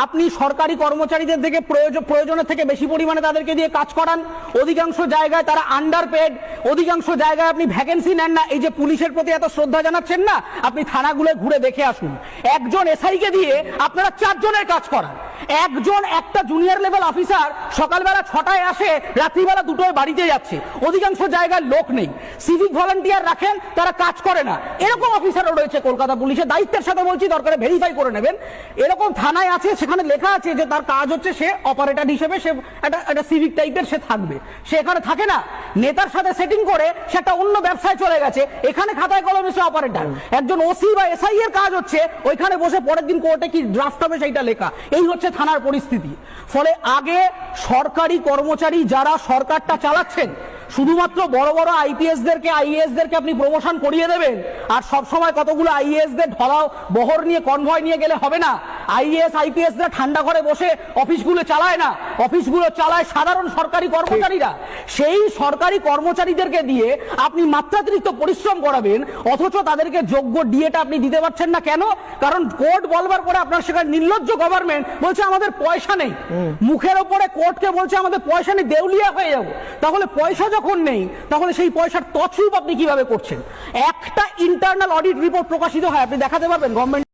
আপনি সরকারি কর্মচারীদের থেকে প্রয়োজনের থেকে বেশি পরিমাণে তাদেরকে দিয়ে কাজ করান, অধিকাংশ জায়গায় তারা আন্ডারপেড, অধিকাংশ জায়গায় আপনি ভ্যাকেন্সি নেন না। এই যে পুলিশের প্রতি এত শ্রদ্ধা জানাচ্ছেন না, আপনি থানাগুলো ঘুরে দেখে আসুন, একজন এসআইকে দিয়ে আপনারা 4 জনের কাজ করান। একজন একটা জুনিয়র লেভেল অফিসার সকালবেলা 6টায় আসে, রাত্রিবেলা 2টোয় বাড়িতে যাচ্ছে। অধিকাংশ জায়গায় লোক নেই, সিভিক ভলান্টিয়ার রাখেন, তারা কাজ করে না। এরকম অফিসারও রয়েছে কলকাতা পুলিশে, দায়িত্বের সাথে বলছি, দরকারে ভেরিফাই করে নেবেন। এরকম থানায় আছে, সেখানে লেখা আছে যে তার কাজ হচ্ছে সে অপারেটর হিসেবে, সে একটা সিভিক টাইপের সে থাকবে, সে এখানে থাকে না। নেতার সাথে সেটিং করে সে একটা অন্য ব্যবসায় চলে গেছে, এখানে খাতায় কলমে সে অপারেটর। একজন ওসি বা এসআই এর কাজ হচ্ছে ওইখানে বসে পরের দিন কোর্টে কি ড্রাফট হবে সেইটা লেখা। এই হচ্ছে থানার পরিস্থিতি। ফলে আগে সরকারি কর্মচারী যারা সরকারটা চালাচ্ছেন, শুধুমাত্র বড় বড় আইপিএসদেরকে আইএএসদেরকে আপনি প্রমোশন করিয়ে দেবেন আর সব সময় কতগুলো আইএএসদের ঢলাও বহর নিয়ে কনভয় নিয়ে গেলে হবে না। আইএএস আইপিএসরা ঠান্ডা ঘরে বসে অফিসগুলো চালায় না, অফিসগুলো চালায় সাধারণ সরকারি কর্মচারীরা। সেই সরকারি কর্মচারীদেরকে দিয়ে আপনি মাত্রাতিরিক্ত পরিশ্রম করাবেন, অথচ তাদেরকে যোগ্য ডিএটা আপনি দিতে পারছেন না। কেন? কারণ কোর্ট বলবার পরে আপনার সেখানে নির্লজ্জ গভর্নমেন্ট বলছে আমাদের পয়সা নেই, মুখের ওপরে কোর্টকে বলছে আমাদের পয়সা নেই, দেউলিয়া হয়ে যাবো। তাহলে পয়সা যখন নেই, তাহলে সেই পয়সার তছরূপ আপনি কিভাবে করছেন? একটা ইন্টারনাল অডিট রিপোর্ট প্রকাশিত হয়, আপনি দেখাতে পারবেন গভর্নমেন্ট